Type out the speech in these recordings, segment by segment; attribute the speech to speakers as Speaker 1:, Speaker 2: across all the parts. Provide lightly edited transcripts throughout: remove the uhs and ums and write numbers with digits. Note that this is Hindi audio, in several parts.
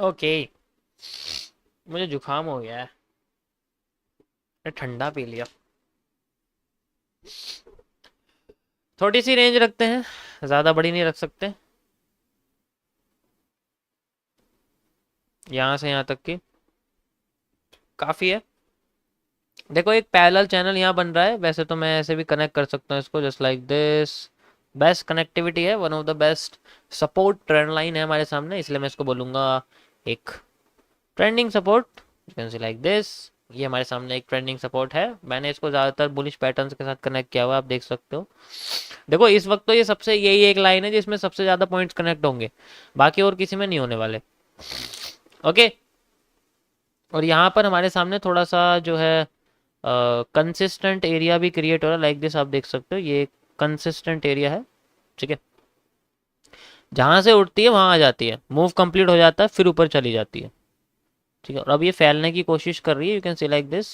Speaker 1: ओके। मुझे जुकाम हो गया है, मैं ठंडा पी लिया। थोड़ी सी रेंज रखते हैं, ज़्यादा बड़ी नहीं रख सकते। यहाँ से यहाँ तक की काफ़ी है। देखो एक पैरेलल चैनल यहाँ बन रहा है, वैसे तो मैं ऐसे भी कनेक्ट कर सकता हूँ इसको, just like this. Best connectivity है, one of the best support trend line है हमारे सामने, इसलिए मैं इसको बोलूँगा एक trending support. You can see like this. ये हमारे सामने एक ट्रेंडिंग सपोर्ट है। मैंने इसको ज़्यादातर बुलिश पैटर्न्स के साथ कनेक्ट किया हुआ है, आप देख सकते हो। देखो इस वक्त तो ये सबसे यही एक लाइन है जिसमें सबसे ज़्यादा पॉइंट्स कनेक्ट होंगे, बाकी और किसी में नहीं होने वाले। ओके। और यहाँ पर हमारे सामने थोड़ा सा जो है कंसिस्टेंट एरिया भी क्रिएट हो रहा है, लाइक दिस। आप देख सकते हो ये कंसिस्टेंट एरिया है, ठीक है। जहां से उठती है वहां आ जाती है, मूव कंप्लीट हो जाता है, फिर ऊपर चली जाती है, ठीक है। और अब ये फैलने की कोशिश कर रही है, you can see like this.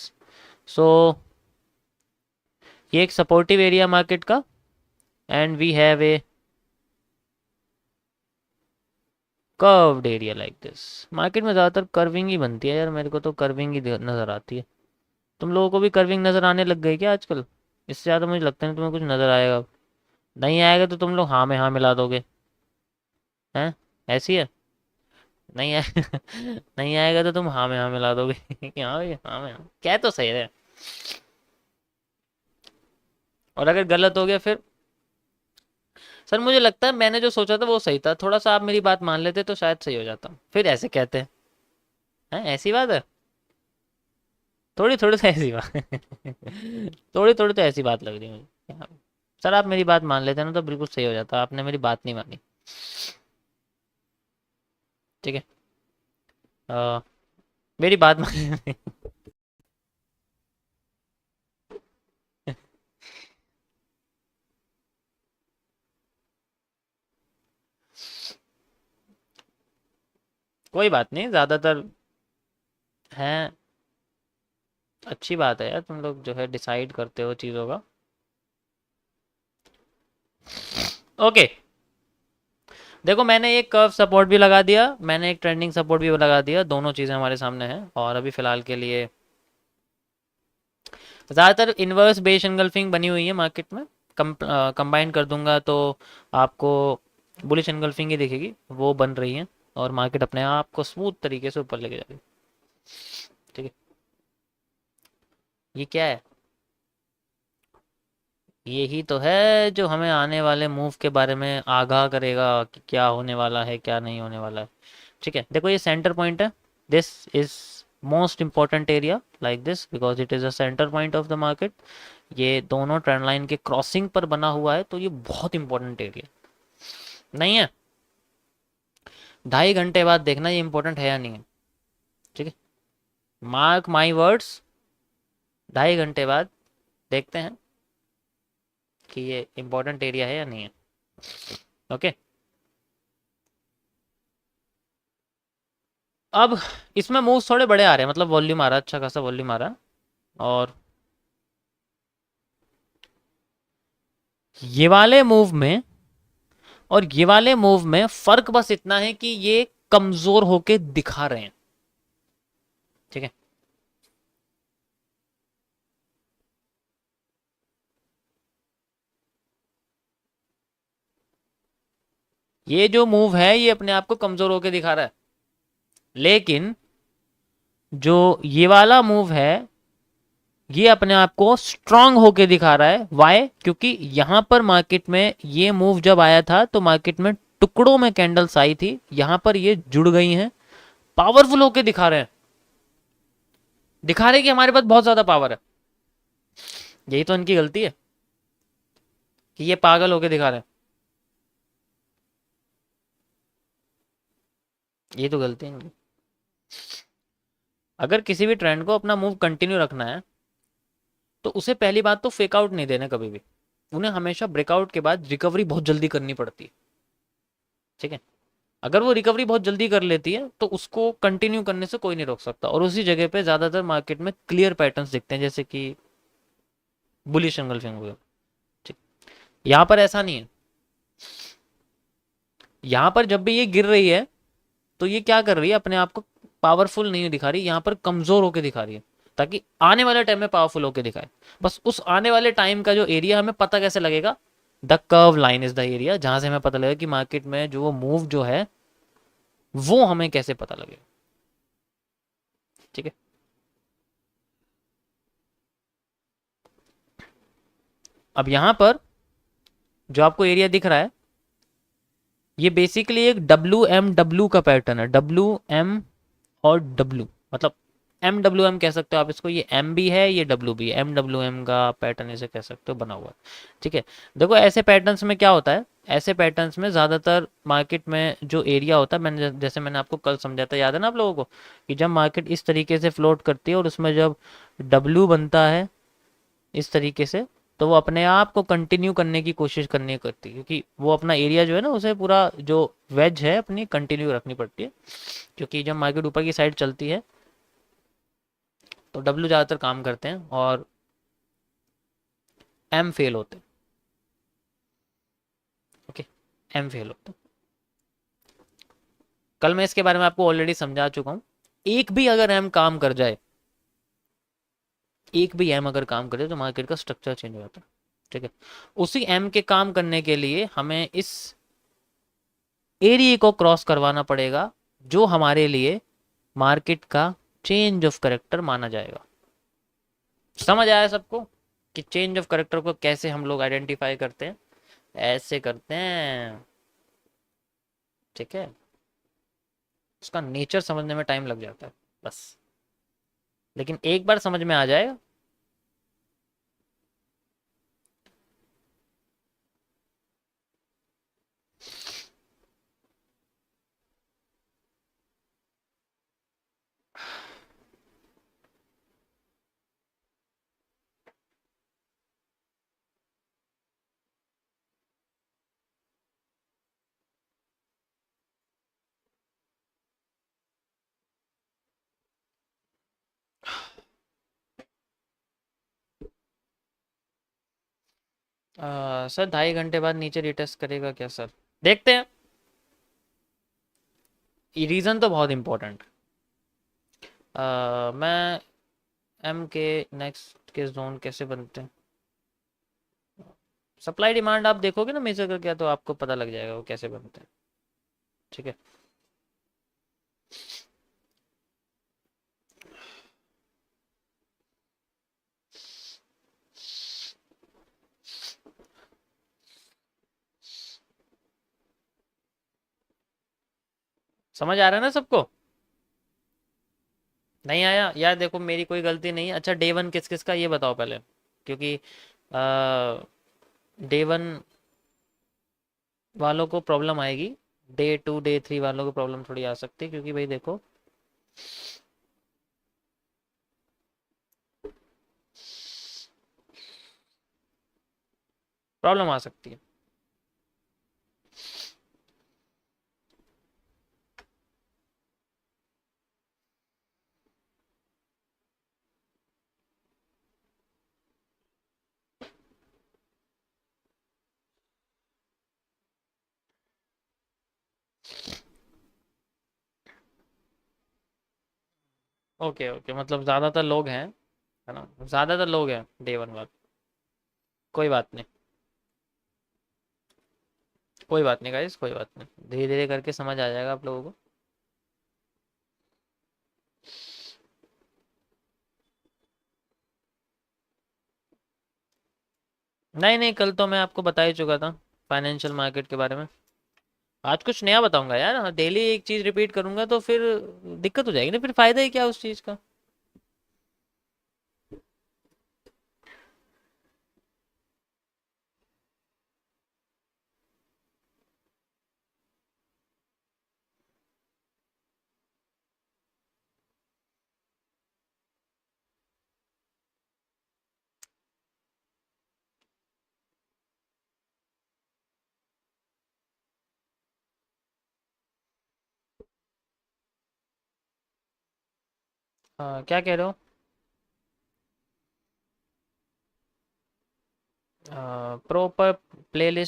Speaker 1: So ये एक सपोर्टिव एरिया मार्केट का, and we have a curved area like this. Market में ज़्यादातर कर्विंग ही बनती है यार, मेरे को तो कर्विंग ही नज़र आती है। तुम लोगों को भी कर्विंग नज़र आने लग गई क्या आजकल? इससे ज़्यादा मुझे लगता नहीं तुम्हें कुछ नज़र आएगा। नहीं आएगा तो तुम लोग हाँ में हाँ मिला दोगे, हैं? ऐसी है। नहीं आए नहीं आएगा तो तुम हाँ में हाँ मिला दोगे कि हाँ भाई हाँ में हाँ, क्या तो सही है। और अगर गलत हो गया फिर? सर मुझे लगता है मैंने जो सोचा था वो सही था, थोड़ा सा आप मेरी बात मान लेते तो शायद सही हो जाता। फिर ऐसे कहते हैं ऐसी बात है? थोड़ी थोड़ी तो ऐसी बात थोड़ी थोड़ी तो ऐसी बात लग रही है मुझे। हाँ। सर आप मेरी बात मान लेते ना तो बिल्कुल सही हो जाता, आपने मेरी बात नहीं मानी, ठीक है। अ, मेरी बात मान कोई बात नहीं, ज़्यादातर है। अच्छी बात है यार, तुम लोग जो है डिसाइड करते हो चीज़ों का। ओके। देखो मैंने एक कर्व सपोर्ट भी लगा दिया, मैंने एक ट्रेंडिंग सपोर्ट भी लगा दिया, दोनों चीज़ें हमारे सामने हैं। और अभी फ़िलहाल के लिए ज़्यादातर इन्वर्स बेस एंगल्फिंग बनी हुई है मार्केट में। कंबाइन कर दूंगा तो आपको बुलिश एंगल्फिंग ही दिखेगी, वो बन रही है। और मार्केट अपने आप को स्मूथ तरीके से ऊपर लेके जा रही है, ठीक है। ये क्या है? यही तो है जो हमें आने वाले मूव के बारे में आगाह करेगा कि क्या होने वाला है क्या नहीं होने वाला है, ठीक है। देखो ये सेंटर पॉइंट है, this is most important area like this because it is a centre point of the market. ये दोनों ट्रेंड लाइन के क्रॉसिंग पर बना हुआ है, तो ये बहुत इंपॉर्टेंट एरिया नहीं है। 2.5 घंटे बाद देखना ये इंपॉर्टेंट है या नहीं है, ठीक है। मार्क माई वर्ड्स, 2.5 घंटे बाद देखते हैं कि ये इंपॉर्टेंट एरिया है या नहीं है। ओके। अब इसमें मूव्स थोड़े बड़े आ रहे हैं, मतलब वॉल्यूम आ रहा है, अच्छा खासा वॉल्यूम आ रहा है। और ये वाले मूव में और ये वाले मूव में फर्क बस इतना है कि ये कमजोर होके दिखा रहे हैं, ठीक है। ये जो मूव है ये अपने आप को कमजोर होके दिखा रहा है, लेकिन जो ये वाला मूव है ये अपने आप को स्ट्रांग होके दिखा रहा है। वाई? क्योंकि यहां पर मार्केट में ये मूव जब आया था तो मार्केट में टुकड़ों में कैंडल्स आई थी, यहां पर ये जुड़ गई हैं, पावरफुल होके दिखा रहे हैं, दिखा रहे हैं कि हमारे पास बहुत ज्यादा पावर है। यही तो इनकी गलती है कि ये पागल होके दिखा रहे हैं, ये तो गलती है इनकी। अगर किसी भी ट्रेंड को अपना मूव कंटिन्यू रखना है तो उसे पहली बात तो फेक आउट नहीं देना कभी भी, उन्हें हमेशा ब्रेकआउट के बाद रिकवरी बहुत जल्दी करनी पड़ती है, ठीक है। अगर वो रिकवरी बहुत जल्दी कर लेती है तो उसको कंटिन्यू करने से कोई नहीं रोक सकता, और उसी जगह पे ज्यादातर मार्केट में क्लियर पैटर्न्स दिखते हैं, जैसे कि बुलिश एंगल्फिंग हुआ, ठीक। यहाँ पर ऐसा नहीं है, यहाँ पर जब भी ये गिर रही है तो ये क्या कर रही है, अपने आप को पावरफुल नहीं दिखा रही, यहाँ पर कमजोर होकर दिखा रही है, ताकि आने वाले टाइम में पावरफुल होकर दिखाए। बस उस आने वाले टाइम का जो एरिया हमें पता कैसे लगेगा, the curve line is the area, जहां से हमें पता लगेगा कि मार्केट में जो वो मूव जो है वो हमें कैसे पता लगेगा। ठीक है, अब यहां पर जो आपको एरिया दिख रहा है, ये बेसिकली एक डब्ल्यू का पैटर्न है, WM और W, मतलब MWM कह सकते हो आप इसको, ये M भी है ये W भी है, MWM का पैटर्न इसे कह सकते हो बना हुआ है। ठीक है, देखो ऐसे पैटर्न्स में क्या होता है, ऐसे पैटर्न्स में ज़्यादातर मार्केट में जो एरिया होता है, मैंने जैसे मैंने आपको कल समझाया था, याद है ना आप लोगों को, कि जब मार्केट इस तरीके से फ्लोट करती है और उसमें जब W बनता है इस तरीके से, तो वो अपने आप को कंटिन्यू करने की कोशिश करनी करती है, क्योंकि वो अपना एरिया जो है ना, उसे पूरा जो वेज है अपनी कंटिन्यू रखनी पड़ती है, क्योंकि जब मार्केट ऊपर की साइड चलती है तो W ज़्यादातर काम करते हैं और M फेल होते हैं। ओके, M फेल होते हैं। कल मैं इसके बारे में आपको ऑलरेडी समझा चुका हूँ। एक भी अगर M काम कर जाए, एक भी M अगर काम कर जाए, तो मार्केट का स्ट्रक्चर चेंज हो जाता है। ठीक है, उसी M के काम करने के लिए हमें इस एरिया को क्रॉस करवाना पड़ेगा, जो हमारे लिए मार्केट का चेंज ऑफ करेक्टर माना जाएगा। समझ आया सबको कि चेंज ऑफ करेक्टर को कैसे हम लोग आइडेंटिफाई करते हैं? ऐसे करते हैं। ठीक है, उसका नेचर समझने में टाइम लग जाता है बस, लेकिन एक बार समझ में आ जाएगा। सर 2.5 घंटे बाद नीचे रिटेस्ट करेगा क्या सर? देखते हैं, ये रीज़न तो बहुत इंपॉर्टेंट। मैं एम के नेक्स्ट के जोन कैसे बनते हैं, सप्लाई डिमांड आप देखोगे ना मेजर करके, तो आपको पता लग जाएगा वो कैसे बनते हैं। ठीक है, समझ आ रहा है ना सबको? नहीं आया यार, देखो मेरी कोई गलती नहीं है। अच्छा, डे 1 किस किस का ये बताओ पहले, क्योंकि डे 1 वालों को प्रॉब्लम आएगी, डे 2 डे 3 वालों को प्रॉब्लम थोड़ी आ सकती है, क्योंकि भाई देखो प्रॉब्लम आ सकती है। ओके ओके, मतलब ज़्यादातर लोग हैं, है ना, ज़्यादातर लोग हैं डे 1 वाले। कोई बात नहीं, कोई बात नहीं गाइस, कोई बात नहीं, धीरे धीरे करके समझ आ जाएगा आप लोगों को। नहीं नहीं, कल तो मैं आपको बता ही चुका था फाइनेंशियल मार्केट के बारे में। आज कुछ नया बताऊंगा यार, डेली एक चीज़ रिपीट करूंगा तो फिर दिक्कत हो जाएगी ना, फिर फायदा ही क्या उस चीज़ का। हाँ, क्या कह रहे हो? Proper playlist